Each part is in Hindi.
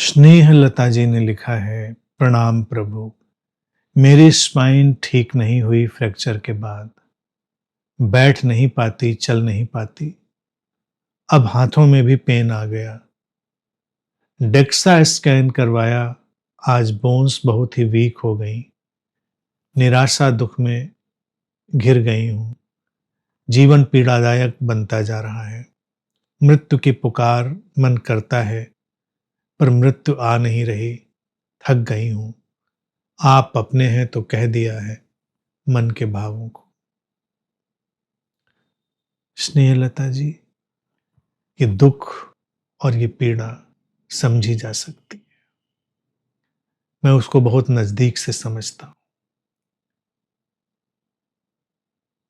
स्नेह लता जी ने लिखा है, प्रणाम प्रभु। मेरी स्पाइन ठीक नहीं हुई फ्रैक्चर के बाद। बैठ नहीं पाती, चल नहीं पाती। अब हाथों में भी पेन आ गया। डेक्सा स्कैन करवाया। आज बोन्स बहुत ही वीक हो गई। निराशा दुख में घिर गई हूँ। जीवन पीड़ादायक बनता जा रहा है। मृत्यु की पुकार मन करता है, पर मृत्यु आ नहीं रही। थक गई हूँ। आप अपने हैं तो कह दिया है मन के भावों को। स्नेहलता जी, ये दुख और ये पीड़ा समझी जा सकती है। मैं उसको बहुत नजदीक से समझता हूं।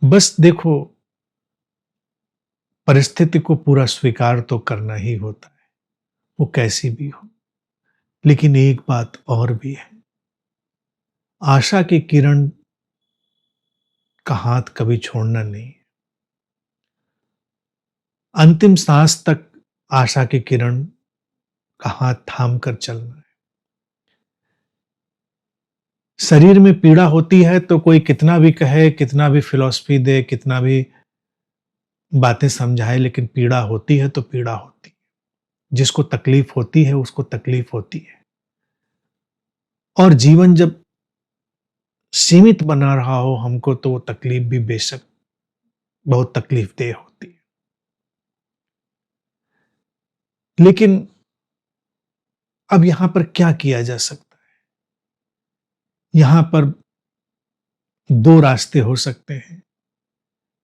बस देखो, परिस्थिति को पूरा स्वीकार तो करना ही होता है, वो कैसी भी हो। लेकिन एक बात और भी है, आशा की किरण का हाथ कभी छोड़ना नहीं। अंतिम सांस तक आशा की किरण का हाथ थाम कर चलना है। शरीर में पीड़ा होती है तो कोई कितना भी कहे, कितना भी फिलॉसफी दे, कितना भी बातें समझाए, लेकिन पीड़ा होती है तो पीड़ा होती है। जिसको तकलीफ होती है उसको तकलीफ होती है। और जीवन जब सीमित बना रहा हो हमको, तो वो तकलीफ भी बेशक बहुत तकलीफदेह होती है। लेकिन अब यहां पर क्या किया जा सकता है? यहां पर दो रास्ते हो सकते हैं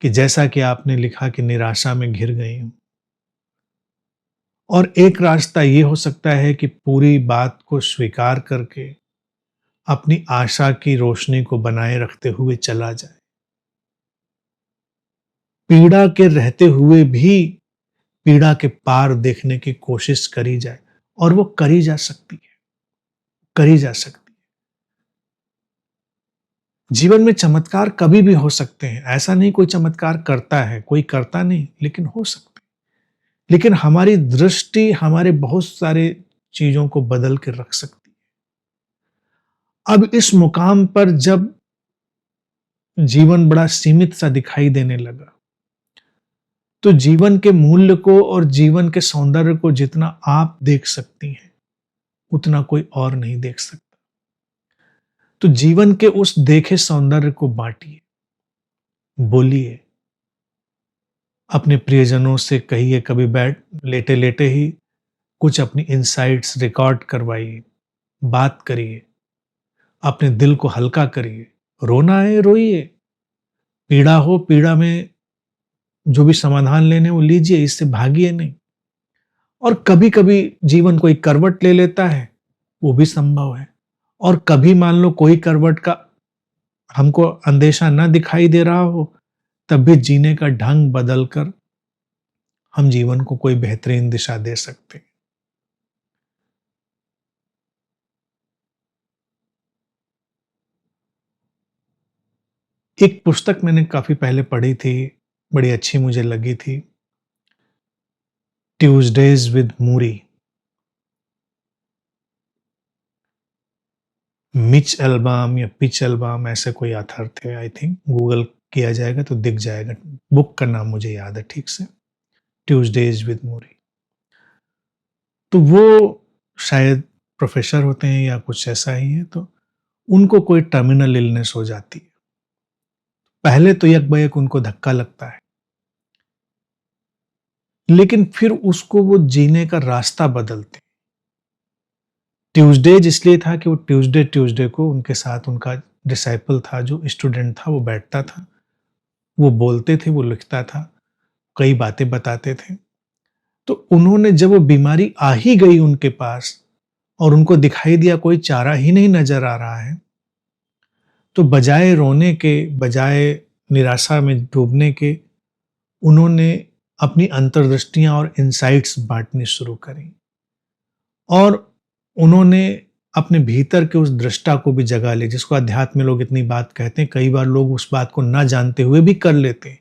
कि जैसा कि आपने लिखा कि निराशा में घिर गई हूं, और एक रास्ता ये हो सकता है कि पूरी बात को स्वीकार करके अपनी आशा की रोशनी को बनाए रखते हुए चला जाए। पीड़ा के रहते हुए भी पीड़ा के पार देखने की कोशिश करी जाए, और वो करी जा सकती है, करी जा सकती है। जीवन में चमत्कार कभी भी हो सकते हैं, ऐसा नहीं कोई चमत्कार करता है, कोई करता नहीं, लेकिन हो सकते हैं। लेकिन हमारी दृष्टि हमारे बहुत सारे चीजों को बदल के रख सकती है। अब इस मुकाम पर जब जीवन बड़ा सीमित सा दिखाई देने लगा, तो जीवन के मूल्य को और जीवन के सौंदर्य को जितना आप देख सकती हैं, उतना कोई और नहीं देख सकता। तो जीवन के उस देखे सौंदर्य को बांटिए, बोलिए, अपने प्रियजनों से कहिए, कभी बैठ लेटे लेटे ही कुछ अपनी इनसाइट्स रिकॉर्ड करवाइए, बात करिए, अपने दिल को हल्का करिए। रोना है रोइए, पीड़ा हो पीड़ा में जो भी समाधान लेने वो लीजिए, इससे भागिए नहीं। और कभी कभी जीवन कोई करवट ले लेता है, वो भी संभव है। और कभी मान लो कोई करवट का हमको अंदेशा ना दिखाई दे रहा हो, तब भी जीने का ढंग बदलकर हम जीवन को कोई बेहतरीन दिशा दे सकते हैं। एक पुस्तक मैंने काफी पहले पढ़ी थी, बड़ी अच्छी मुझे लगी थी, Tuesdays with Muri. Mitch album या पिच एल्बाम, ऐसे कोई आथर थे आई थिंक, गूगल किया जाएगा तो दिख जाएगा। बुक का नाम मुझे याद है ठीक से, ट्यूजडेज विद मूरी। तो वो शायद प्रोफेसर होते हैं या कुछ ऐसा ही है, तो उनको कोई टर्मिनल इलनेस हो जाती है। पहले तो यकबयक उनको धक्का लगता है, लेकिन फिर उसको वो जीने का रास्ता बदलते हैं। ट्यूसडेज इसलिए था कि वो ट्यूसडे ट्यूसडे को उनके साथ उनका डिसाइपल था, जो स्टूडेंट था, वो बैठता था, वो बोलते थे, वो लिखता था, कई बातें बताते थे। तो उन्होंने जब वो बीमारी आ ही गई उनके पास और उनको दिखाई दिया कोई चारा ही नहीं नजर आ रहा है, तो बजाय रोने के, बजाय निराशा में डूबने के, उन्होंने अपनी अंतर्दृष्टियां और इनसाइट्स बांटनी शुरू करी। और उन्होंने अपने भीतर के उस दृष्टा को भी जगा ले, जिसको अध्यात्म में लोग इतनी बात कहते हैं। कई बार लोग उस बात को ना जानते हुए भी कर लेते हैं।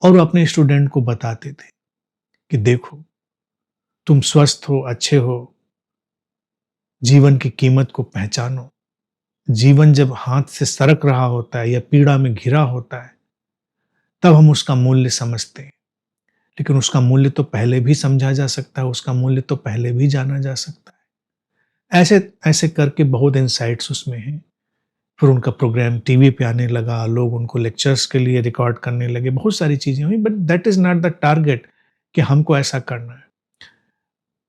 और वो अपने स्टूडेंट को बताते थे कि देखो, तुम स्वस्थ हो, अच्छे हो, जीवन की कीमत को पहचानो। जीवन जब हाथ से सरक रहा होता है या पीड़ा में घिरा होता है, तब हम उसका मूल्य समझते हैं। लेकिन उसका मूल्य तो पहले भी समझा जा सकता है, उसका मूल्य तो पहले भी जाना जा सकता है। ऐसे ऐसे करके बहुत इनसाइट्स उसमें हैं। फिर उनका प्रोग्राम टीवी पे आने लगा, लोग उनको लेक्चर्स के लिए रिकॉर्ड करने लगे, बहुत सारी चीज़ें हुई, but that is not the target कि हमको ऐसा करना है।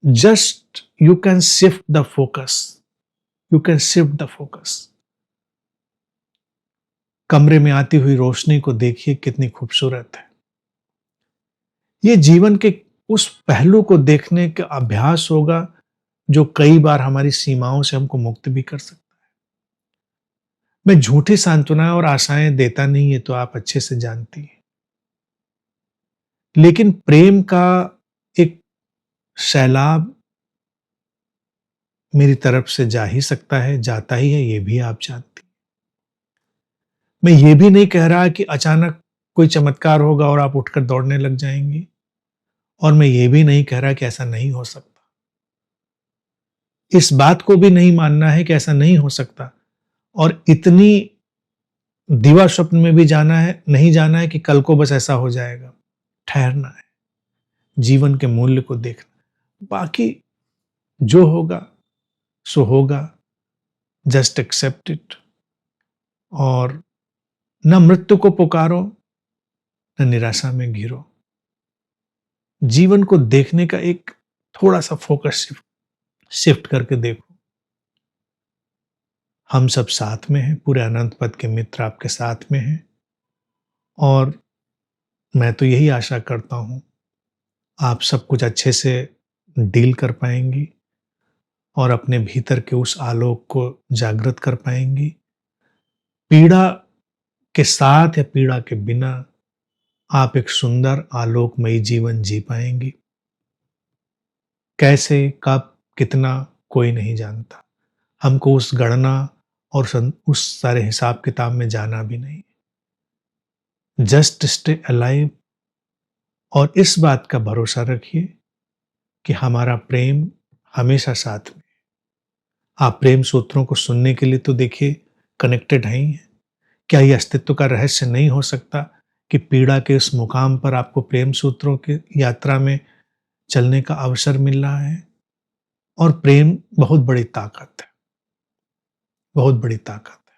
Just you can shift the focus, you can shift the focus. कमरे में आती हुई रोशनी को देखिए कितनी खूबसूरत है। ये जीवन के उस पहलू को देखने का अभ्यास होगा जो कई बार हमारी सीमाओं से हमको मुक्त भी कर सकता है। मैं झूठी सांत्वनाएं और आशाएं देता नहीं, ये तो आप अच्छे से जानती हैं। लेकिन प्रेम का एक सैलाब मेरी तरफ से जा ही सकता है, जाता ही है, ये भी आप जानती हैं। मैं ये भी नहीं कह रहा कि अचानक कोई चमत्कार होगा और आप उठकर दौड़ने लग जाएंगी, और मैं ये भी नहीं कह रहा कि ऐसा नहीं हो सकता। इस बात को भी नहीं मानना है कि ऐसा नहीं हो सकता, और इतनी दिवा स्वप्न में भी जाना है, नहीं जाना है कि कल को बस ऐसा हो जाएगा। ठहरना है, जीवन के मूल्य को देखना। बाकी जो होगा सो होगा, जस्ट एक्सेप्ट इट। और न मृत्यु को पुकारो, न निराशा में घिरो। जीवन को देखने का एक थोड़ा सा फोकस शिफ्ट करके देखो। हम सब साथ में हैं, पूरे अनंत पद के मित्र आपके साथ में हैं, और मैं तो यही आशा करता हूं आप सब कुछ अच्छे से डील कर पाएंगी और अपने भीतर के उस आलोक को जागृत कर पाएंगी। पीड़ा के साथ या पीड़ा के बिना आप एक सुंदर आलोकमयी जीवन जी पाएंगी। कैसे, कब, कितना, कोई नहीं जानता। हमको उस गणना और उस सारे हिसाब किताब में जाना भी नहीं। जस्ट स्टे अलाइव, और इस बात का भरोसा रखिए कि हमारा प्रेम हमेशा साथ में। आप प्रेम सूत्रों को सुनने के लिए तो देखिए कनेक्टेड हैं ही हैं। क्या ये अस्तित्व का रहस्य नहीं हो सकता कि पीड़ा के इस मुकाम पर आपको प्रेम सूत्रों की यात्रा में चलने का अवसर मिल रहा है? और प्रेम बहुत बड़ी ताकत है, बहुत बड़ी ताकत है।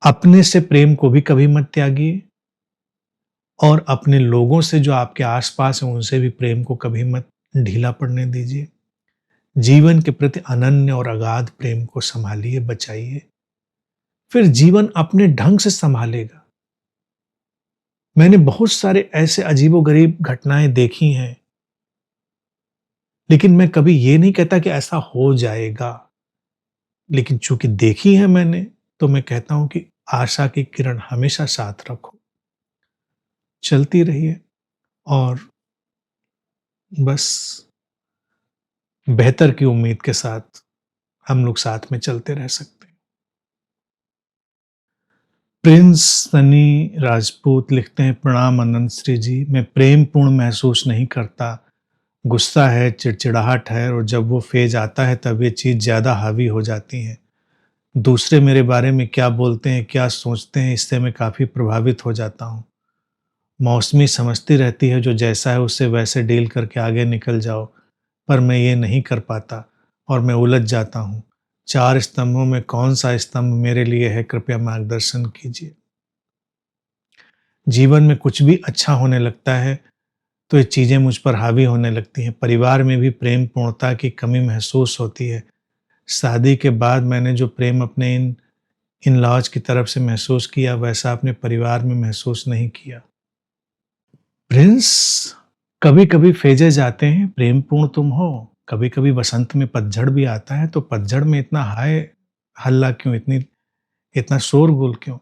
अपने से प्रेम को भी कभी मत त्यागिए, और अपने लोगों से जो आपके आसपास हैं उनसे भी प्रेम को कभी मत ढीला पड़ने दीजिए। जीवन के प्रति अनन्य और अगाध प्रेम को संभालिए, बचाइए, फिर जीवन अपने ढंग से संभालेगा। मैंने बहुत सारे ऐसे अजीबोगरीब घटनाएं देखी हैं, लेकिन मैं कभी ये नहीं कहता कि ऐसा हो जाएगा। लेकिन चूंकि देखी है मैंने, तो मैं कहता हूं कि आशा की किरण हमेशा साथ रखो, चलती रहिए, और बस बेहतर की उम्मीद के साथ हम लोग साथ में चलते रह सकते हैं। प्रिंस सनी राजपूत लिखते हैं, प्रणाम अनंत श्री जी, मैं प्रेम पूर्ण महसूस नहीं करता। गुस्सा है, चिड़चिड़ाहट है, और जब वो फेज आता है तब ये चीज़ ज़्यादा हावी हो जाती है। दूसरे मेरे बारे में क्या बोलते हैं, क्या सोचते हैं, इससे मैं काफ़ी प्रभावित हो जाता हूँ। मौसमी समझती रहती है जो जैसा है उससे वैसे डील करके आगे निकल जाओ, पर मैं ये नहीं कर पाता और मैं उलझ जाता हूँ। 4 स्तंभों में कौन सा स्तंभ मेरे लिए है, कृपया मार्गदर्शन कीजिए। जीवन में कुछ भी अच्छा होने लगता है तो ये चीज़ें मुझ पर हावी होने लगती हैं। परिवार में भी प्रेम पूर्णता की कमी महसूस होती है। शादी के बाद मैंने जो प्रेम अपने इन लॉज की तरफ से महसूस किया, वैसा अपने परिवार में महसूस नहीं किया। प्रिंस, कभी कभी फेजेज आते हैं, प्रेम पूर्ण तुम हो। कभी कभी बसंत में पतझड़ भी आता है, तो पतझड़ में इतना हाय हल्ला क्यों, इतना शोरगुल क्यों?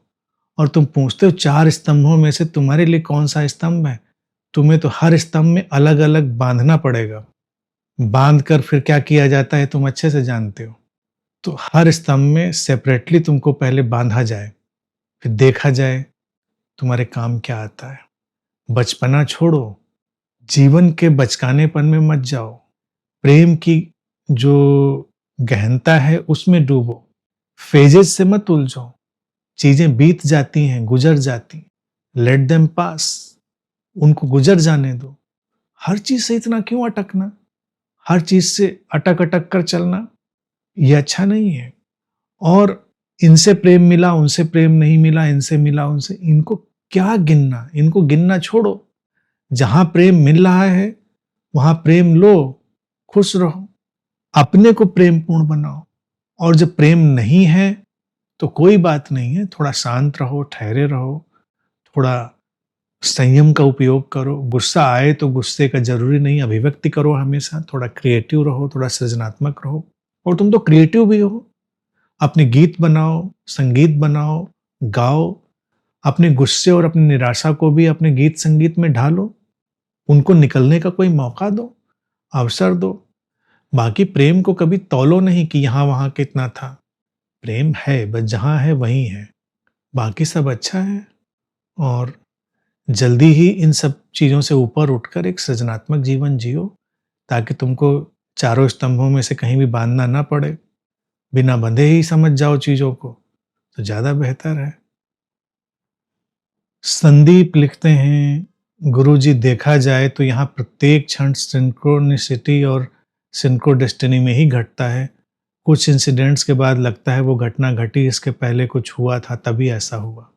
और तुम पूछते हो 4 स्तंभों में से तुम्हारे लिए कौन सा स्तंभ है? तुम्हें तो हर स्तंभ में अलग अलग बांधना पड़ेगा। बांध कर फिर क्या किया जाता है तुम अच्छे से जानते हो। तो हर स्तंभ में सेपरेटली तुमको पहले बांधा जाए, फिर देखा जाए तुम्हारे काम क्या आता है। बचपना छोड़ो, जीवन के बचकानेपन में मत जाओ। प्रेम की जो गहनता है उसमें डूबो, फेजेस से मत उलझो। चीजें बीत जाती हैं, गुजर जाती, लेट देम पास, उनको गुजर जाने दो। हर चीज से इतना क्यों अटकना, हर चीज से अटक अटक कर चलना, ये अच्छा नहीं है। और इनसे प्रेम मिला, उनसे प्रेम नहीं मिला, इनसे मिला, उनसे, इनको क्या गिनना, इनको गिनना छोड़ो। जहां प्रेम मिल रहा है वहां प्रेम लो, खुश रहो, अपने को प्रेम पूर्ण बनाओ। और जब प्रेम नहीं है तो कोई बात नहीं है, थोड़ा शांत रहो, ठहरे रहो, थोड़ा संयम का उपयोग करो। गुस्सा आए तो गुस्से का जरूरी नहीं अभिव्यक्ति करो, हमेशा थोड़ा क्रिएटिव रहो, थोड़ा सृजनात्मक रहो। और तुम तो क्रिएटिव भी हो, अपने गीत बनाओ, संगीत बनाओ, गाओ, अपने गुस्से और अपनी निराशा को भी अपने गीत संगीत में ढालो, उनको निकलने का कोई मौका दो, अवसर दो। बाकी प्रेम को कभी तौलो नहीं कि यहां वहां कितना था। प्रेम है, बस जहां है वहीं है, बाकी सब अच्छा है। और जल्दी ही इन सब चीजों से ऊपर उठकर एक सृजनात्मक जीवन जियो, ताकि तुमको चारों स्तंभों में से कहीं भी बांधना ना पड़े, बिना बंधे ही समझ जाओ चीजों को, तो ज्यादा बेहतर है। संदीप लिखते हैं, गुरुजी देखा जाए तो यहाँ प्रत्येक क्षण सिंक्रोनिसिटी और सिंक्रोडेस्टिनी में ही घटता है। कुछ इंसिडेंट्स के बाद लगता है वो घटना घटी, इसके पहले कुछ हुआ था तभी ऐसा हुआ।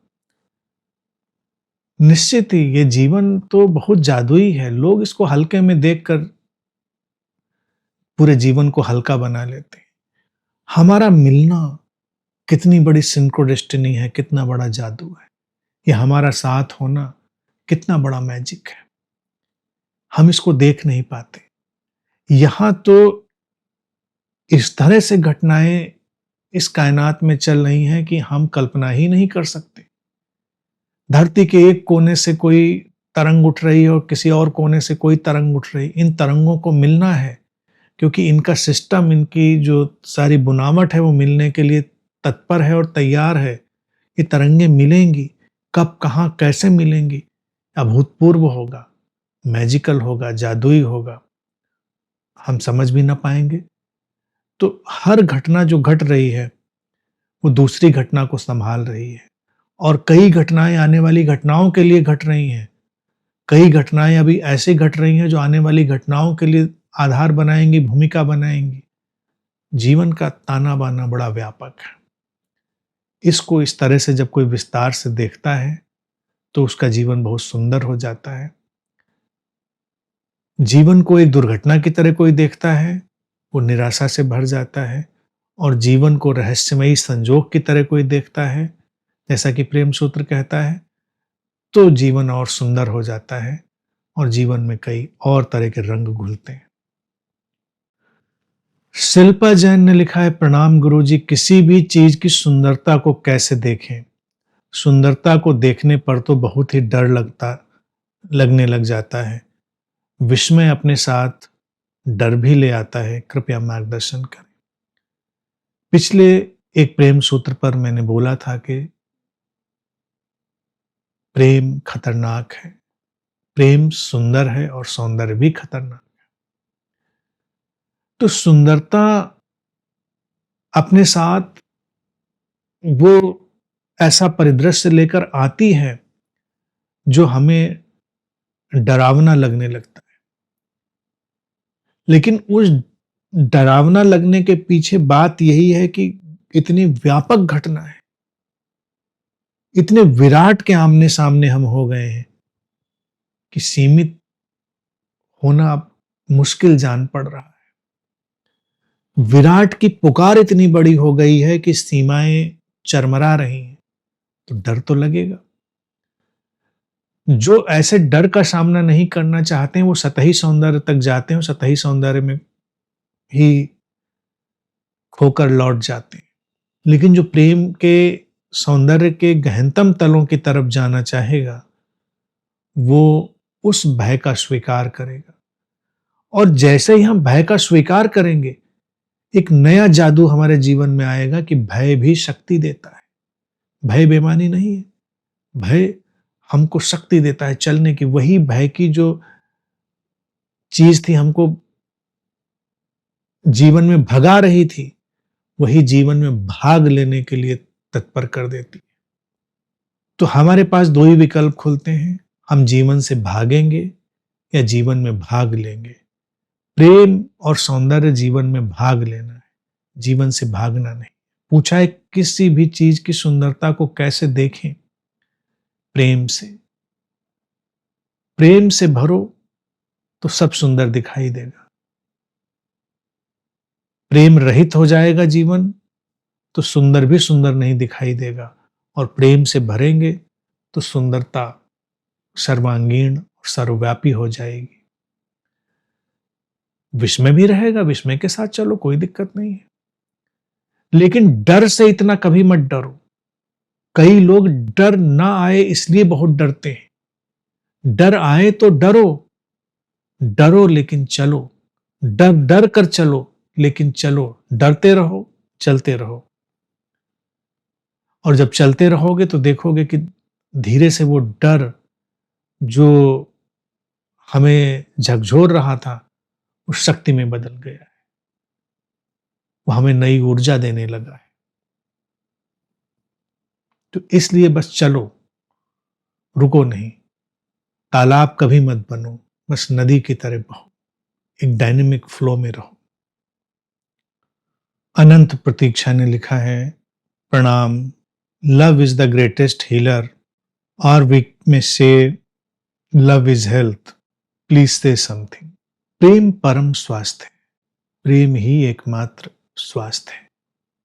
निश्चित ही ये जीवन तो बहुत जादुई है, लोग इसको हल्के में देखकर पूरे जीवन को हल्का बना लेते हैं। हमारा मिलना कितनी बड़ी सिंक्रोडेस्टिनी है, कितना बड़ा जादू है। ये हमारा साथ होना कितना बड़ा मैजिक है, हम इसको देख नहीं पाते। यहां तो इस तरह से घटनाएं इस कायनात में चल रही हैं कि हम कल्पना ही नहीं कर सकते। धरती के एक कोने से कोई तरंग उठ रही है और किसी और कोने से कोई तरंग उठ रही, इन तरंगों को मिलना है, क्योंकि इनका सिस्टम, इनकी जो सारी बुनावट है वो मिलने के लिए तत्पर है और तैयार है। ये तरंगे मिलेंगी, कब कहां कैसे मिलेंगी, अभूतपूर्व होगा, मैजिकल होगा, जादुई होगा, हम समझ भी ना पाएंगे। तो हर घटना जो घट रही है वो दूसरी घटना को संभाल रही है, और कई घटनाएं आने वाली घटनाओं के लिए घट रही हैं। कई घटनाएं अभी ऐसे घट रही हैं जो आने वाली घटनाओं के लिए आधार बनाएंगी, भूमिका बनाएंगी। जीवन का ताना बाना बड़ा व्यापक है। इसको इस तरह से जब कोई विस्तार से देखता है तो उसका जीवन बहुत सुंदर हो जाता है। जीवन को एक दुर्घटना की तरह कोई देखता है, वो निराशा से भर जाता है। और जीवन को रहस्यमयी संजोग की तरह कोई देखता है, जैसा कि प्रेम सूत्र कहता है, तो जीवन और सुंदर हो जाता है और जीवन में कई और तरह के रंग घुलते हैं। शिल्पा जैन ने लिखा है, प्रणाम गुरुजी, किसी भी चीज की सुंदरता को कैसे देखें? सुंदरता को देखने पर तो बहुत ही डर लगने लग जाता है। विस्मय अपने साथ डर भी ले आता है, कृपया मार्गदर्शन करें। पिछले एक प्रेम सूत्र पर मैंने बोला था कि प्रेम खतरनाक है, प्रेम सुंदर है और सौंदर्य भी खतरनाक है। तो सुंदरता अपने साथ वो ऐसा परिदृश्य लेकर आती है जो हमें डरावना लगने लगता है, लेकिन उस डरावना लगने के पीछे बात यही है कि इतनी व्यापक घटना है, इतने विराट के आमने सामने हम हो गए हैं कि सीमित होना अब मुश्किल जान पड़ रहा है। विराट की पुकार इतनी बड़ी हो गई है कि सीमाएं चरमरा रही हैं, तो डर तो लगेगा। जो ऐसे डर का सामना नहीं करना चाहते हैं वो सतही सौंदर्य तक जाते हैं, सतही सौंदर्य में ही खोकर लौट जाते हैं। लेकिन जो प्रेम के सौंदर्य के गहनतम तलों की तरफ जाना चाहेगा वो उस भय का स्वीकार करेगा। और जैसे ही हम भय का स्वीकार करेंगे, एक नया जादू हमारे जीवन में आएगा कि भय भी शक्ति देता है। भय बेईमानी नहीं है, भय हमको शक्ति देता है चलने की। वही भय की जो चीज थी हमको जीवन में भगा रही थी, वही जीवन में भाग लेने के लिए तत्पर कर देती है। तो हमारे पास दो ही विकल्प खुलते हैं, हम जीवन से भागेंगे या जीवन में भाग लेंगे। प्रेम और सौंदर्य जीवन में भाग लेना है, जीवन से भागना नहीं। पूछा है किसी भी चीज की सुंदरता को कैसे देखें? प्रेम से। प्रेम से भरो तो सब सुंदर दिखाई देगा। प्रेम रहित हो जाएगा जीवन तो सुंदर भी सुंदर नहीं दिखाई देगा, और प्रेम से भरेंगे तो सुंदरता सर्वांगीण और सर्वव्यापी हो जाएगी। विस्मय भी रहेगा, विस्मय के साथ चलो, कोई दिक्कत नहीं है, लेकिन डर से इतना कभी मत डरो। कई लोग डर ना आए इसलिए बहुत डरते हैं। डर आए तो डरो, डरो लेकिन चलो, डर डर कर चलो लेकिन चलो, डरते रहो, चलते रहो। और जब चलते रहोगे तो देखोगे कि धीरे से वो डर जो हमें झकझोर रहा था उस शक्ति में बदल गया है, वो हमें नई ऊर्जा देने लगा है। तो इसलिए बस चलो, रुको नहीं। तालाब कभी मत बनो, बस नदी की तरह बहो, एक डायनेमिक फ्लो में रहो। अनंत प्रतीक्षा ने लिखा है, प्रणाम, love is the greatest healer, और वी में से love is health, please say something. प्रेम परम स्वास्थ्य है, प्रेम ही एकमात्र स्वास्थ्य है।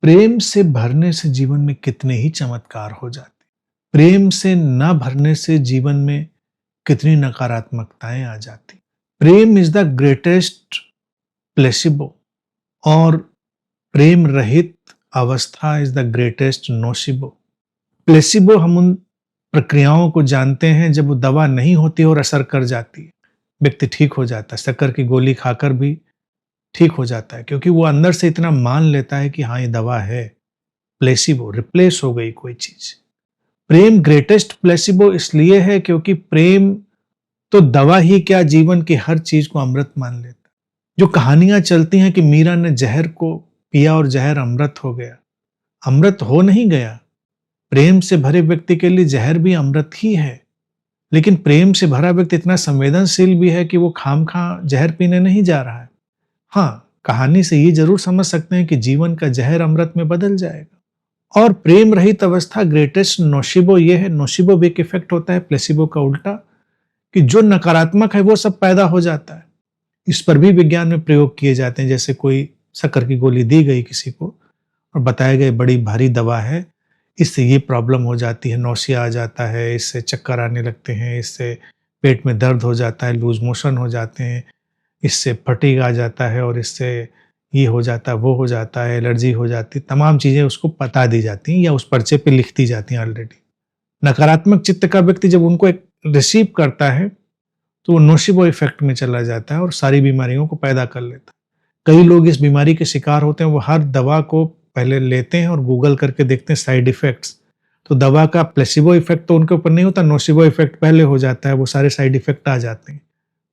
प्रेम से भरने से जीवन में कितने ही चमत्कार हो जाते, प्रेम से न भरने से जीवन में कितनी नकारात्मकताएं आ जाती। प्रेम इज द ग्रेटेस्ट प्लेसिबो, और प्रेम रहित अवस्था is the greatest nocebo. Placebo हम उन प्रक्रियाओं को जानते हैं जब वो दवा नहीं होती और असर कर जाती है, व्यक्ति ठीक हो जाता है, शक्कर की गोली खाकर भी ठीक हो जाता है, क्योंकि वो अंदर से इतना मान लेता है कि हाँ ये दवा है। प्लेसिबो, रिप्लेस हो गई कोई चीज। प्रेम ग्रेटेस्ट प्लेसिबो इसलिए है क्योंकि प्रेम तो दवा ही क्या, जीवन की हर चीज को अमृत मान लेता है। जो कहानियां चलती हैं कि मीरा ने जहर को पिया और जहर अमृत हो गया, अमृत हो नहीं गया। प्रेम से भरे व्यक्ति के लिए जहर भी अमृत ही है, लेकिन प्रेम से भरा व्यक्ति इतना संवेदनशील भी है कि वो खामखा जहर पीने नहीं जा रहा है। हाँ, कहानी से ये जरूर समझ सकते हैं कि जीवन का जहर अमृत में बदल जाएगा। और प्रेम रहित अवस्था ग्रेटेस्ट नोशिबो ये है, नोशिबो वेक इफेक्ट होता है, प्लेसिबो का उल्टा, कि जो नकारात्मक है वो सब पैदा हो जाता है। इस पर भी विज्ञान में प्रयोग किए जाते हैं। जैसे कोई शक्कर की गोली दी गई किसी को और बताया गया बड़ी भारी दवा है, इससे ये प्रॉब्लम हो जाती है, नौसिया आ जाता है, इससे चक्कर आने लगते हैं, इससे पेट में दर्द हो जाता है, लूज मोशन हो जाते हैं, इससे फटीग आ जाता है, और इससे ये हो जाता है, वो हो जाता है, एलर्जी हो जाती है। तमाम चीज़ें उसको बता दी जाती हैं या उस पर्चे पे लिख दी जाती हैं ऑलरेडी। नकारात्मक चित्त का व्यक्ति जब उनको एक रिसीव करता है तो वो नोशिबो इफेक्ट में चला जाता है और सारी बीमारियों को पैदा कर लेता है। कई लोग इस बीमारी के शिकार होते हैं, वो हर दवा को पहले लेते हैं और गूगल करके देखते हैं साइड इफेक्ट्स, तो दवा का प्लेसिबो इफेक्ट तो उनके ऊपर नहीं होता, नोशिबो इफेक्ट पहले हो जाता है, वो सारे साइड इफेक्ट आ जाते हैं।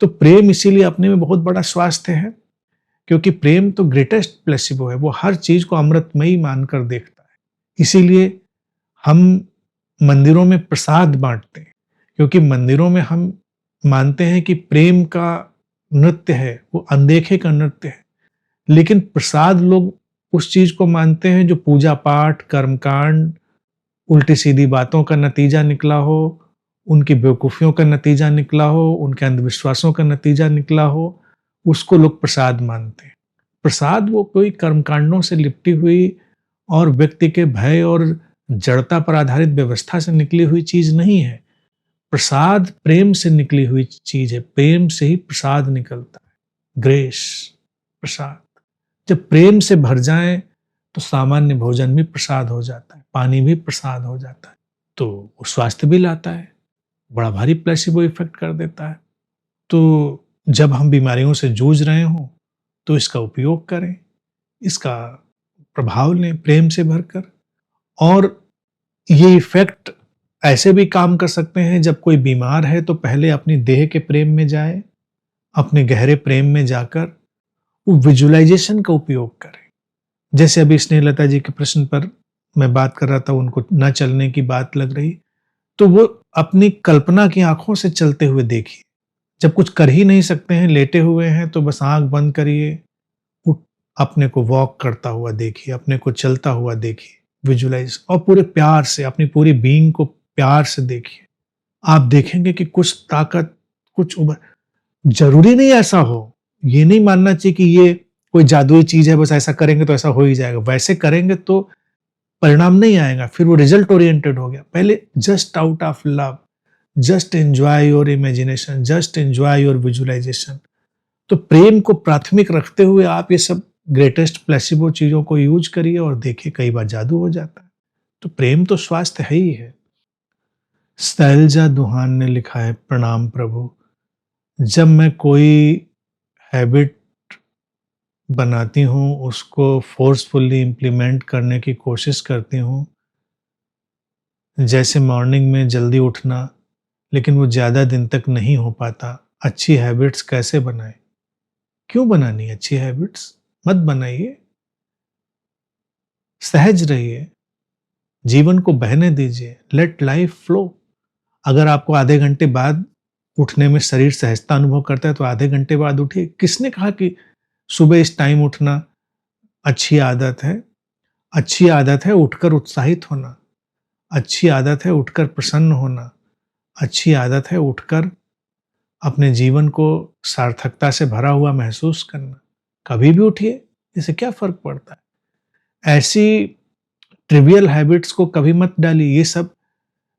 तो प्रेम इसीलिए अपने में बहुत बड़ा स्वास्थ्य है, क्योंकि प्रेम तो ग्रेटेस्ट प्लेसिबो है, वो हर चीज को अमृतमयी मानकर देखता है। इसीलिए हम मंदिरों में प्रसाद बांटते हैं, क्योंकि मंदिरों में हम मानते हैं कि प्रेम का नृत्य है, वो अनदेखे का नृत्य है। लेकिन प्रसाद लोग उस चीज को मानते हैं जो पूजा पाठ, कर्मकांड, उल्टी सीधी बातों का नतीजा निकला हो, उनकी बेवकूफियों का नतीजा निकला हो, उनके अंधविश्वासों का नतीजा निकला हो, उसको लोग प्रसाद मानते हैं। प्रसाद वो कोई कर्मकांडों से लिपटी हुई और व्यक्ति के भय और जड़ता पर आधारित व्यवस्था से निकली हुई चीज नहीं है। प्रसाद प्रेम से निकली हुई चीज है, प्रेम से ही प्रसाद निकलता है। ग्रेस, प्रसाद जब प्रेम से भर जाए तो सामान्य भोजन भी प्रसाद हो जाता है, पानी भी प्रसाद हो जाता है, तो वो स्वास्थ्य भी लाता है, बड़ा भारी प्लेसिबो इफेक्ट कर देता है। तो जब हम बीमारियों से जूझ रहे हों तो इसका उपयोग करें, इसका प्रभाव लें प्रेम से भरकर। और ये इफेक्ट ऐसे भी काम कर सकते हैं, जब कोई बीमार है तो पहले अपनी देह के प्रेम में जाए, अपने गहरे प्रेम में जाकर वो विजुअलाइजेशन का उपयोग करें। जैसे अभी स्नेहलता जी के प्रश्न पर मैं बात कर रहा था, उनको न चलने की बात लग रही, तो वो अपनी कल्पना की आंखों से चलते हुए देखिए। जब कुछ कर ही नहीं सकते हैं, लेटे हुए हैं, तो बस आंख बंद करिए, उठ अपने को वॉक करता हुआ देखिए, अपने को चलता हुआ देखिए, विजुअलाइज, और पूरे प्यार से अपनी पूरी बीइंग को प्यार से देखिए। आप देखेंगे कि कुछ ताकत, कुछ उभर, जरूरी नहीं ऐसा हो, ये नहीं मानना चाहिए कि ये कोई जादुई चीज है, बस ऐसा करेंगे तो ऐसा हो ही जाएगा। वैसे करेंगे तो परिणाम नहीं आएगा, फिर वो रिजल्ट ओरिएंटेड हो गया। पहले just out of love, just enjoy your imagination, just enjoy your visualisation. तो प्रेम को प्राथमिक रखते हुए आप ये सब ग्रेटेस्ट प्लेसिबो चीजों को यूज करिए और देखिए, कई बार जादू हो जाता है। तो प्रेम तो स्वास्थ्य है ही है। शैलजा दुहान ने लिखा है, प्रणाम प्रभु, जब मैं कोई हैबिट बनाती हूँ, उसको फोर्सफुली इम्प्लीमेंट करने की कोशिश करती हूँ, जैसे मॉर्निंग में जल्दी उठना, लेकिन वो ज़्यादा दिन तक नहीं हो पाता। अच्छी हैबिट्स कैसे बनाएं? क्यों बनानी अच्छी हैबिट्स? मत बनाइए, सहज रहिए, जीवन को बहने दीजिए, लेट लाइफ फ्लो। अगर आपको आधे घंटे बाद उठने में शरीर सहजता अनुभव करता है, तो आधे घंटे बाद उठिए। किसने कहा कि सुबह इस टाइम उठना अच्छी आदत है? अच्छी आदत है उठकर उत्साहित होना, अच्छी आदत है उठकर प्रसन्न होना, अच्छी आदत है उठकर अपने जीवन को सार्थकता से भरा हुआ महसूस करना। कभी भी उठिए, इससे क्या फर्क पड़ता है? ऐसी ट्रिवियल हैबिट्स को कभी मत डालिए। ये सब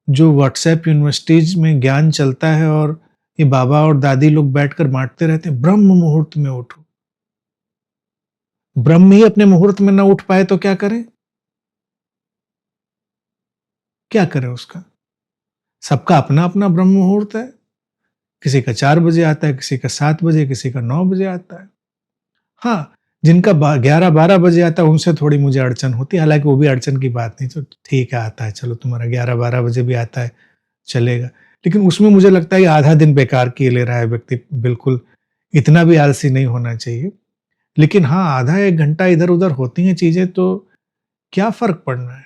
जो व्हाट्सएप यूनिवर्सिटीज में ज्ञान चलता है और ये बाबा और दादी लोग बैठकर बांटते रहते हैं, ब्रह्म मुहूर्त में उठो। ब्रह्म ही अपने मुहूर्त में ना उठ पाए तो क्या करें? क्या करें उसका? सबका अपना अपना ब्रह्म मुहूर्त है। किसी का 4 बजे आता है, किसी का 7 बजे, किसी का 9 बजे आता है। हाँ, जिनका 11-12 बजे आता है, उनसे थोड़ी मुझे अड़चन होती है, हालांकि वो भी अड़चन की बात नहीं, तो ठीक है, आता है, चलो तुम्हारा 11-12 बजे भी आता है, चलेगा। लेकिन उसमें मुझे लगता है कि आधा दिन बेकार किए ले रहा है व्यक्ति। बिल्कुल इतना भी आलसी नहीं होना चाहिए। लेकिन हाँ, आधा 1 घंटा इधर उधर होती हैं चीजें, तो क्या फर्क पड़ना है?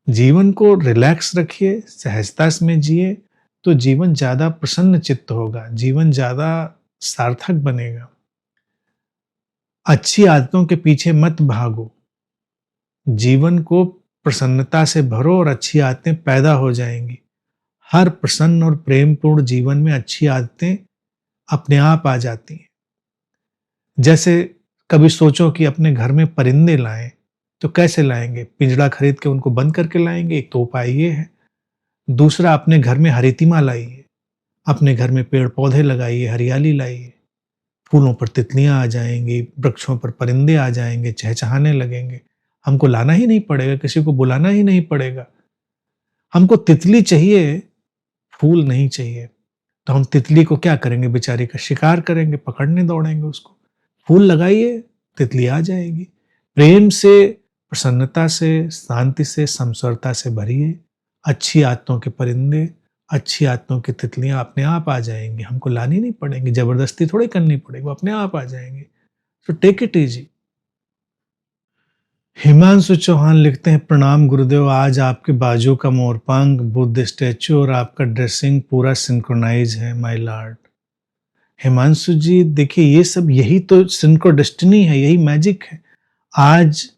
जीवन को रिलैक्स रखिए, सहजता में जिए, तो जीवन ज्यादा प्रसन्न चित्त होगा, जीवन ज्यादा सार्थक बनेगा। अच्छी आदतों के पीछे मत भागो, जीवन को प्रसन्नता से भरो और अच्छी आदतें पैदा हो जाएंगी। हर प्रसन्न और प्रेमपूर्ण जीवन में अच्छी आदतें अपने आप आ जाती हैं। जैसे कभी सोचो कि अपने घर में परिंदे लाएं, तो कैसे लाएंगे? पिंजड़ा खरीद के उनको बंद करके लाएंगे, एक तो उपाय ये है। दूसरा, अपने घर में हरितिमा लाइए, अपने घर में पेड़ पौधे लगाइए, हरियाली लाइए, फूलों पर तितलियां आ जाएंगी, वृक्षों पर परिंदे आ जाएंगे, चहचहाने लगेंगे। हमको लाना ही नहीं पड़ेगा, किसी को बुलाना ही नहीं पड़ेगा। हमको तितली चाहिए, फूल नहीं चाहिए, तो हम तितली को क्या करेंगे? बेचारी का शिकार करेंगे, पकड़ने दौड़ेंगे उसको। फूल लगाइए, तितली आ जाएगी। प्रेम से, प्रसन्नता से, शांति से, समसरता से भरिए। अच्छी आदतों के परिंदे, अच्छी आदतों की तितलियां अपने आप आ जाएंगी, हमको लानी नहीं पड़ेंगी, जबरदस्ती थोड़ी करनी पड़ेगी, वो अपने आप आ जाएंगे। So take it easy. Himanshu Chauhan लिखते हैं, प्रणाम गुरुदेव, आज आपके बाजू का मोरपंख, बुद्ध स्टैचू और आपका ड्रेसिंग पूरा सिंक्रोनाइज है माय लॉर्ड। हिमांशु जी, देखिए, ये सब, यही तो सिंक्रो डेस्टिनी है, यही मैजिक है। आज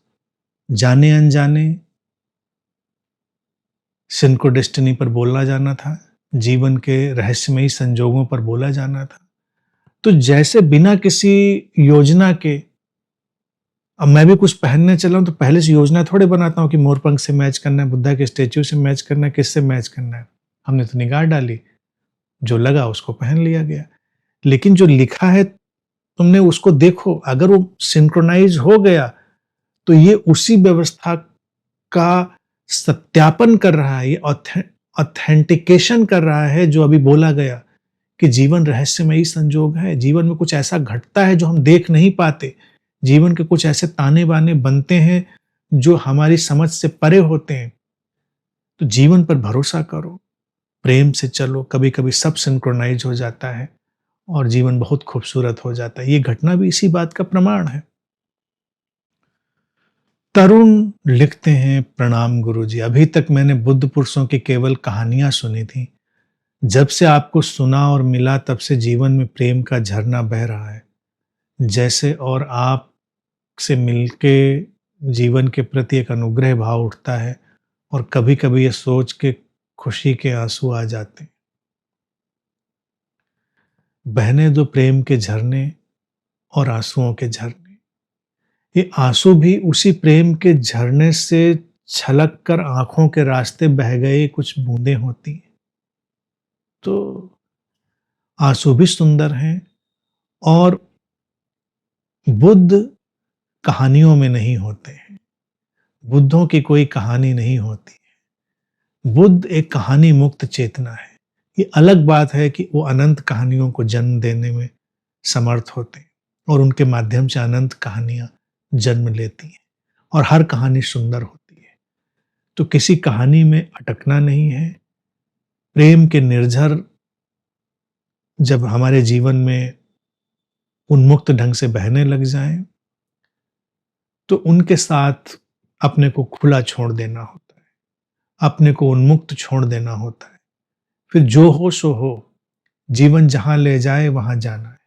जाने अनजाने सिंक्रो डेस्टिनी पर बोलना जाना था, जीवन के रहस्यमयी संजोगों पर बोला जाना था। तो जैसे बिना किसी योजना के, अब मैं भी कुछ पहनने चला हूं तो पहले से योजना थोड़े बनाता हूं कि मोरपंख से मैच करना है, बुद्धा के स्टेच्यू से मैच करना है, किससे मैच करना है। हमने तो निगाह डाली, जो लगा उसको पहन लिया गया। लेकिन जो लिखा है, तुमने उसको देखो, अगर वो सिंक्रोनाइज हो गया, तो ये उसी व्यवस्था का सत्यापन कर रहा है, ये ऑथेंटिकेशन कर रहा है जो अभी बोला गया, कि जीवन रहस्यमयी संजोग है। जीवन में कुछ ऐसा घटता है जो हम देख नहीं पाते। जीवन के कुछ ऐसे ताने बाने बनते हैं जो हमारी समझ से परे होते हैं। तो जीवन पर भरोसा करो, प्रेम से चलो, कभी कभी सब सिंक्रोनाइज हो जाता है और जीवन बहुत खूबसूरत हो जाता है। ये घटना भी इसी बात का प्रमाण है। तरुण लिखते हैं, प्रणाम गुरुजी, अभी तक मैंने बुद्ध पुरुषों की केवल कहानियां सुनी थी। जब से आपको सुना और मिला तब से जीवन में प्रेम का झरना बह रहा है। जैसे और आप से मिलके जीवन के प्रति एक अनुग्रह भाव उठता है और कभी-कभी ये सोच के खुशी के आंसू आ जाते हैं। बहने दो प्रेम के झरने और आंसुओं के झरने। ये आंसू भी उसी प्रेम के झरने से छलक कर आंखों के रास्ते बह गए कुछ बूंदें होती हैं। तो आंसू भी सुंदर हैं और बुद्ध कहानियों में नहीं होते हैं। बुद्धों की कोई कहानी नहीं होती है। बुद्ध एक कहानी मुक्त चेतना है। ये अलग बात है कि वो अनंत कहानियों को जन्म देने में समर्थ होते हैं और उनके माध्यम से अनंत कहानियां जन्म लेती हैं और हर कहानी सुंदर होती है। तो किसी कहानी में अटकना नहीं है। प्रेम के निर्झर जब हमारे जीवन में उन्मुक्त ढंग से बहने लग जाएं, तो उनके साथ अपने को खुला छोड़ देना होता है, अपने को उन्मुक्त छोड़ देना होता है। फिर जो हो सो हो, जीवन जहां ले जाए वहां जाना है।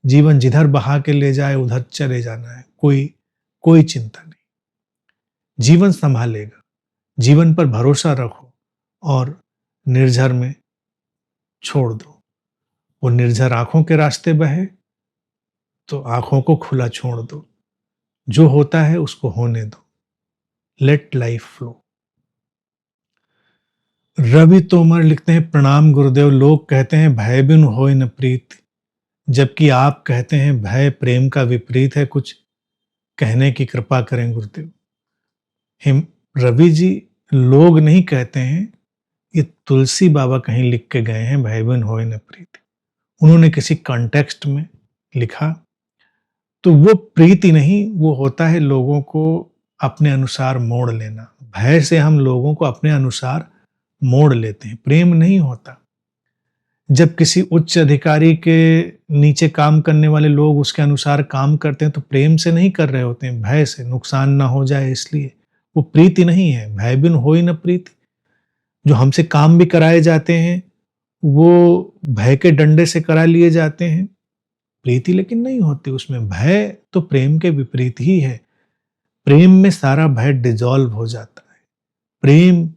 जीवन जिधर बहा के ले जाए उधर चले जाना है। कोई चिंता नहीं। जीवन संभालेगा। जीवन पर भरोसा रखो और निर्झर में छोड़ दो। वो निर्झर आंखों के रास्ते बहे तो आंखों को खुला छोड़ दो। जो होता है उसको होने दो। Let life flow. Ravi Tomar लिखते हैं, प्रणाम गुरुदेव, लोग कहते हैं भय बिन होय न प्रीत, जबकि आप कहते हैं भय प्रेम का विपरीत है। कुछ कहने की कृपा करें गुरुदेव। हिम रवि जी, लोग नहीं कहते हैं, ये तुलसी बाबा कहीं लिख के गए हैं भय बिन होय न प्रीत। उन्होंने किसी कॉन्टेक्स्ट में लिखा, तो वो प्रीति नहीं, वो होता है लोगों को अपने अनुसार मोड़ लेना। भय से हम लोगों को अपने अनुसार मोड़ लेते हैं, प्रेम नहीं होता। जब किसी उच्च अधिकारी के नीचे काम करने वाले लोग उसके अनुसार काम करते हैं तो प्रेम से नहीं कर रहे होते हैं, भय से, नुकसान ना हो जाए इसलिए। वो प्रीति नहीं है। भय बिन होई न प्रीति। जो हमसे काम भी कराए जाते हैं वो भय के डंडे से करा लिए जाते हैं, प्रीति लेकिन नहीं होती उसमें। भय तो प्रेम के विपरीत ही है। प्रेम में सारा भय डिजॉल्व हो जाता है। प्रेम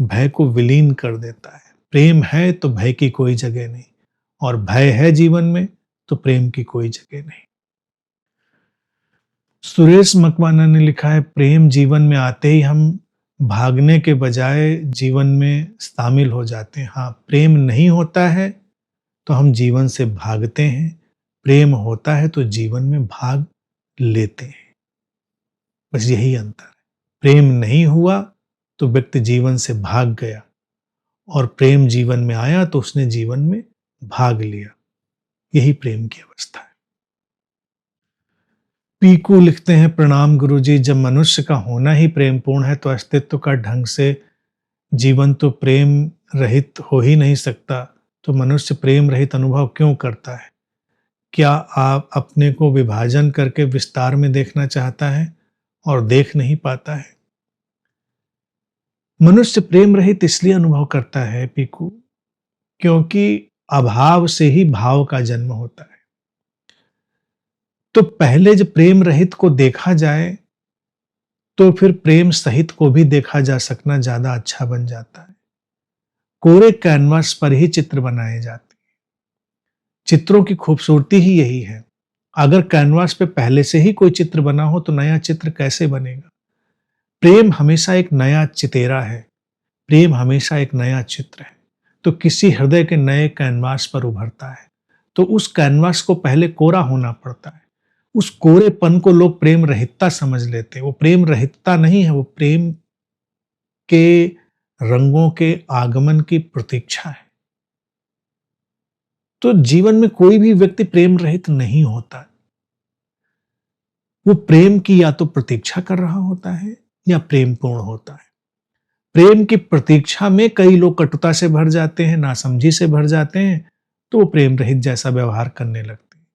भय को विलीन कर देता है। प्रेम है तो भय की कोई जगह नहीं, और भय है जीवन में तो प्रेम की कोई जगह नहीं। सुरेश मकवाना ने लिखा है, प्रेम जीवन में आते ही हम भागने के बजाय जीवन में शामिल हो जाते हैं। हाँ, प्रेम नहीं होता है तो हम जीवन से भागते हैं, प्रेम होता है तो जीवन में भाग लेते हैं। बस यही अंतर है। प्रेम नहीं हुआ तो व्यक्ति जीवन से भाग गया, और प्रेम जीवन में आया तो उसने जीवन में भाग लिया। यही प्रेम की अवस्था है। पीकू लिखते हैं, प्रणाम गुरुजी, जब मनुष्य का होना ही प्रेमपूर्ण है तो अस्तित्व का ढंग से जीवन तो प्रेम रहित हो ही नहीं सकता। तो मनुष्य प्रेम रहित अनुभव क्यों करता है? क्या आप अपने को विभाजन करके विस्तार में देखना चाहता है और देख नहीं पाता है? मनुष्य प्रेम रहित इसलिए अनुभव करता है पीकू, क्योंकि अभाव से ही भाव का जन्म होता है। तो पहले जब प्रेम रहित को देखा जाए तो फिर प्रेम सहित को भी देखा जा सकना ज्यादा अच्छा बन जाता है। कोरे कैनवास पर ही चित्र बनाए जाते हैं। चित्रों की खूबसूरती ही यही है। अगर कैनवास पे पहले से ही कोई चित्र बना हो तो नया चित्र कैसे बनेगा? प्रेम हमेशा एक नया चितेरा है। प्रेम हमेशा एक नया चित्र है। तो किसी हृदय के नए कैनवास पर उभरता है तो उस कैनवास को पहले कोरा होना पड़ता है। उस कोरेपन को लोग प्रेम रहितता समझ लेते हैं। वो प्रेम रहितता नहीं है, वो प्रेम के रंगों के आगमन की प्रतीक्षा है। तो जीवन में कोई भी व्यक्ति प्रेम रहित नहीं होता। वो प्रेम की या तो प्रतीक्षा कर रहा होता है या प्रेम पूर्ण होता है। प्रेम की प्रतीक्षा में कई लोग कटुता से भर जाते हैं, नासमझी से भर जाते हैं, तो वो प्रेम रहित जैसा व्यवहार करने लगते हैं।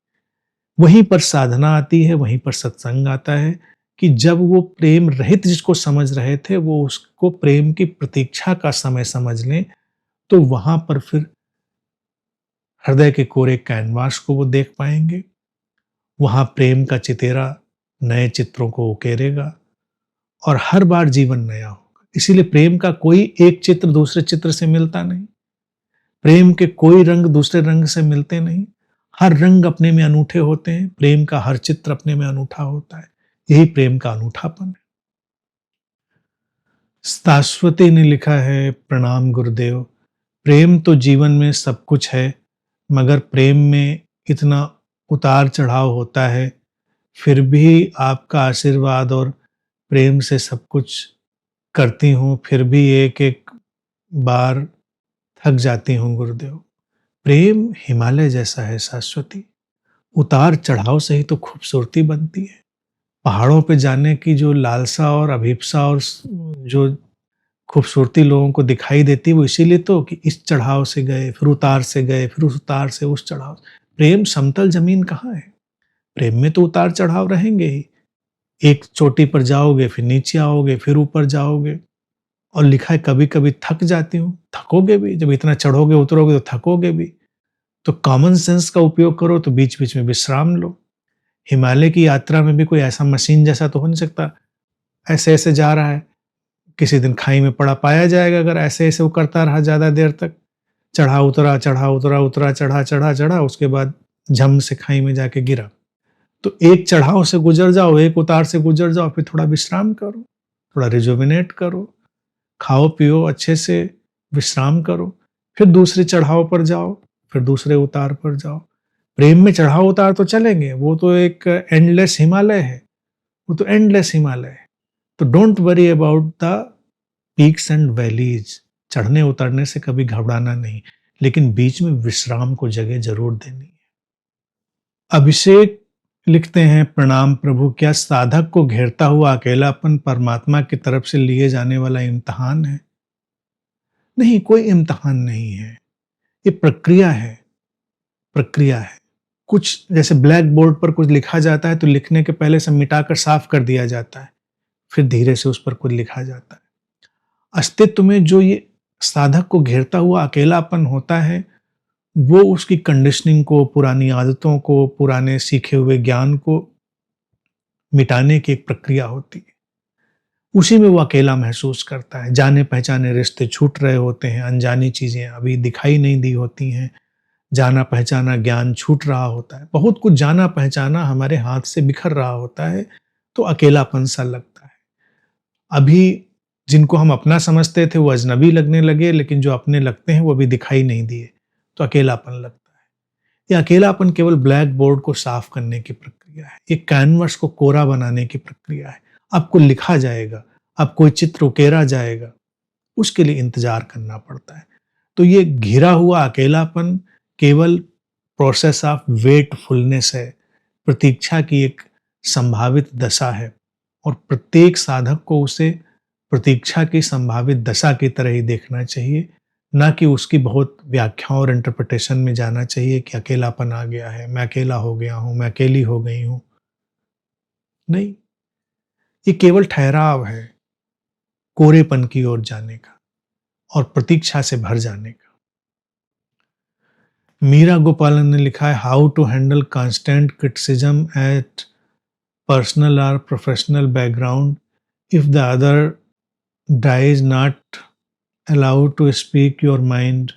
वहीं पर साधना आती है, वहीं पर सत्संग आता है कि जब वो प्रेम रहित जिसको समझ रहे थे वो उसको प्रेम की प्रतीक्षा का समय समझ लें, तो वहां पर फिर हृदय के कोरे कैनवास को वो देख पाएंगे। वहां प्रेम का चितेरा नए चित्रों को उकेरेगा और हर बार जीवन नया होगा। इसीलिए प्रेम का कोई एक चित्र दूसरे चित्र से मिलता नहीं, प्रेम के कोई रंग दूसरे रंग से मिलते नहीं। हर रंग अपने में अनूठे होते हैं, प्रेम का हर चित्र अपने में अनूठा होता है। यही प्रेम का अनूठापन है। शाश्वती ने लिखा है, प्रणाम गुरुदेव, प्रेम तो जीवन में सब कुछ है, मगर प्रेम में इतना उतार चढ़ाव होता है, फिर भी आपका आशीर्वाद और प्रेम से सब कुछ करती हूँ, फिर भी एक एक बार थक जाती हूँ गुरुदेव। प्रेम हिमालय जैसा है शाश्वती, उतार चढ़ाव से ही तो खूबसूरती बनती है। पहाड़ों पे जाने की जो लालसा और अभिप्सा और जो खूबसूरती लोगों को दिखाई देती है वो इसीलिए तो कि इस चढ़ाव से गए, फिर उतार से गए, फिर उस उतार से उस चढ़ाव। प्रेम समतल जमीन कहाँ है? प्रेम में तो उतार चढ़ाव रहेंगे ही। एक चोटी पर जाओगे, फिर नीचे आओगे, फिर ऊपर जाओगे। और लिखा है कभी कभी थक जाती हूँ, थकोगे भी। जब इतना चढ़ोगे उतरोगे तो थकोगे भी। तो कॉमन सेंस का उपयोग करो, तो बीच बीच में विश्राम लो। हिमालय की यात्रा में भी कोई ऐसा मशीन जैसा तो हो नहीं सकता, ऐसे ऐसे जा रहा है, किसी दिन खाई में पड़ा पाया जाएगा अगर ऐसे ऐसे वो करता रहा ज्यादा देर तक। चढ़ा उतरा चढ़ा उतरा उतरा चढ़ा चढ़ा चढ़ा, उसके बाद झम से खाई में जाके गिरा। तो एक चढ़ाव से गुजर जाओ, एक उतार से गुजर जाओ, फिर थोड़ा विश्राम करो, थोड़ा रिजुविनेट करो, खाओ पियो अच्छे से, विश्राम करो, फिर दूसरे चढ़ाव पर जाओ, फिर दूसरे उतार पर जाओ। प्रेम में चढ़ाव उतार तो चलेंगे, वो तो एक एंडलेस हिमालय है, वो तो एंडलेस हिमालय है। तो don't worry about the peaks and valleys. चढ़ने उतरने से कभी घबराना नहीं, लेकिन बीच में विश्राम को जगह जरूर देनी है। अभिषेक लिखते हैं, प्रणाम प्रभु, क्या साधक को घेरता हुआ अकेलापन परमात्मा की तरफ से लिए जाने वाला इम्तिहान है? नहीं, कोई इम्तिहान नहीं है, ये प्रक्रिया है। प्रक्रिया है। कुछ जैसे ब्लैक बोर्ड पर कुछ लिखा जाता है तो लिखने के पहले सब मिटाकर साफ कर दिया जाता है, फिर धीरे से उस पर कुछ लिखा जाता है। अस्तित्व में जो ये साधक को घेरता हुआ अकेलापन होता है, वो उसकी कंडीशनिंग को, पुरानी आदतों को, पुराने सीखे हुए ज्ञान को मिटाने की एक प्रक्रिया होती है। उसी में वो अकेला महसूस करता है। जाने पहचाने रिश्ते छूट रहे होते हैं, अनजानी चीजें अभी दिखाई नहीं दी होती हैं, जाना पहचाना ज्ञान छूट रहा होता है, बहुत कुछ जाना पहचाना हमारे हाथ से बिखर रहा होता है, तो अकेलापन सा लगता है। अभी जिनको हम अपना समझते थे वो अजनबी लगने लगे, लेकिन जो अपने लगते हैं वो अभी दिखाई नहीं दिए, तो अकेलापन लगता है। ये अकेलापन केवल ब्लैक बोर्ड को साफ करने की प्रक्रिया है, ये कैनवस को कोरा बनाने की प्रक्रिया है। आपको लिखा जाएगा, अब कोई चित्र उकेरा जाएगा, उसके लिए इंतजार करना पड़ता है। तो ये घिरा हुआ अकेलापन केवल प्रोसेस ऑफ वेटफुलनेस है, प्रतीक्षा की एक संभावित दशा है, और प्रत्येक साधक को उसे प्रतीक्षा की संभावित दशा की तरह ही देखना चाहिए, ना कि उसकी बहुत व्याख्याओं और इंटरप्रिटेशन में जाना चाहिए कि अकेलापन आ गया है, मैं अकेला हो गया हूं, मैं अकेली हो गई हूं। नहीं, ये केवल ठहराव है कोरेपन की ओर जाने का और प्रतीक्षा से भर जाने का। मीरा गोपालन ने लिखा है, how to handle constant criticism at personal or professional background if the other dies not allowed to speak your mind.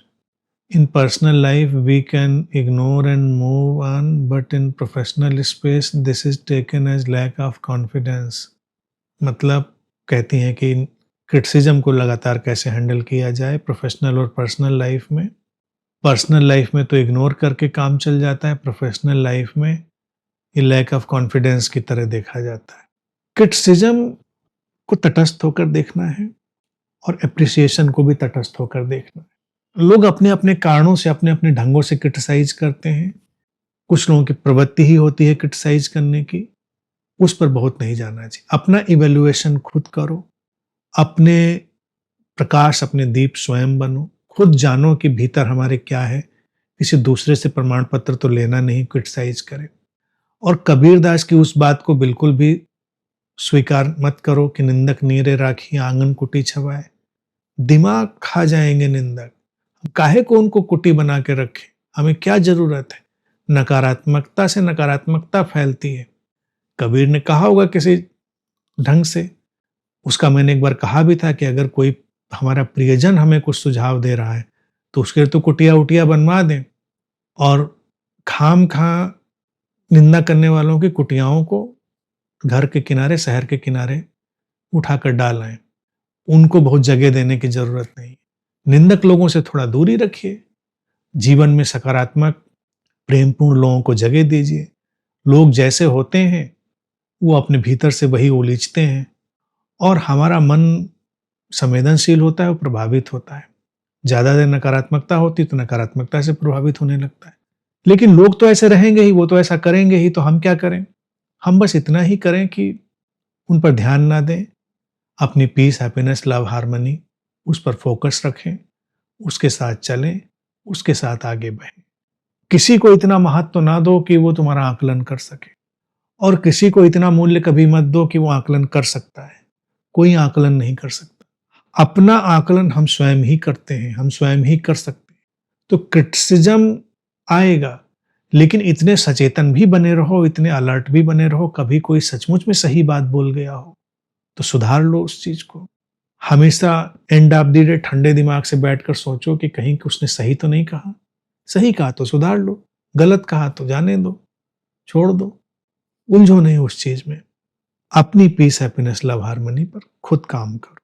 In personal life we can ignore and move on, but in professional space this is taken as lack of confidence. मतलब कहती हैं कि क्रिटिसिज्म को लगातार कैसे हैंडल किया जाए प्रोफेशनल और पर्सनल लाइफ में। पर्सनल लाइफ में तो इग्नोर करके काम चल जाता है, प्रोफेशनल लाइफ में ये लैक ऑफ कॉन्फिडेंस की तरह देखा जाता है। क्रिटिसिज्म को तटस्थ होकर देखना है और एप्रिसिएशन को भी तटस्थ होकर देखना है। लोग अपने अपने कारणों से अपने अपने ढंगों से क्रिटिसाइज करते हैं। कुछ लोगों की प्रवृत्ति ही होती है क्रिटिसाइज करने की, उस पर बहुत नहीं जाना चाहिए। अपना इवेल्युएशन खुद करो, अपने प्रकाश अपने दीप स्वयं बनो, खुद जानो कि भीतर हमारे क्या है, किसी दूसरे से प्रमाण पत्र तो लेना नहीं, क्रिटिसाइज करे। और कबीरदास की उस बात को बिल्कुल भी स्वीकार मत करो कि निंदक नीरे राखी आंगन कुटी छवाए। दिमाग खा जाएंगे निंदक, काहे को उनको कुटी बना के रखे, हमें क्या जरूरत है। नकारात्मकता से नकारात्मकता फैलती है। कबीर ने कहा होगा किसी ढंग से, उसका मैंने एक बार कहा भी था कि अगर कोई हमारा प्रियजन हमें कुछ सुझाव दे रहा है तो उसके लिए तो कुटिया उटिया बनवा दें और खाम खा निंदा करने वालों की कुटियाओं को घर के किनारे, शहर के किनारे उठाकर डाल आए। उनको बहुत जगह देने की जरूरत नहीं। निंदक लोगों से थोड़ा दूरी रखिए। जीवन में सकारात्मक प्रेमपूर्ण लोगों को जगह दीजिए। लोग जैसे होते हैं वो अपने भीतर से वही उलीचते हैं और हमारा मन संवेदनशील होता है, वो प्रभावित होता है। ज्यादा देर नकारात्मकता होती तो नकारात्मकता से प्रभावित होने लगता है। लेकिन लोग तो ऐसे रहेंगे ही, वो तो ऐसा करेंगे ही, तो हम क्या करें। हम बस इतना ही करें कि उन पर ध्यान ना दें, अपनी पीस, हैप्पीनेस, लव, हार्मनी उस पर फोकस रखें, उसके साथ चलें, उसके साथ आगे बढ़ें। किसी को इतना महत्व ना दो कि वो तुम्हारा आकलन कर सके, और किसी को इतना मूल्य कभी मत दो कि वो आकलन कर सकता है। कोई आकलन नहीं कर सकता। अपना आकलन हम स्वयं ही करते हैं, हम स्वयं ही कर सकते हैं। तो क्रिटिसिज्म आएगा, लेकिन इतने सचेतन भी बने रहो, इतने अलर्ट भी बने रहो, कभी कोई सचमुच में सही बात बोल गया हो तो सुधार लो उस चीज को। हमेशा एंड ऑफ द डे ठंडे दिमाग से बैठकर सोचो कि कहीं उसने सही तो नहीं कहा। सही कहा तो सुधार लो, गलत कहा तो जाने दो, छोड़ दो, उलझो नहीं उस चीज में। अपनी पीस, हैप्पीनेस, लव, हार्मनी पर खुद काम करो।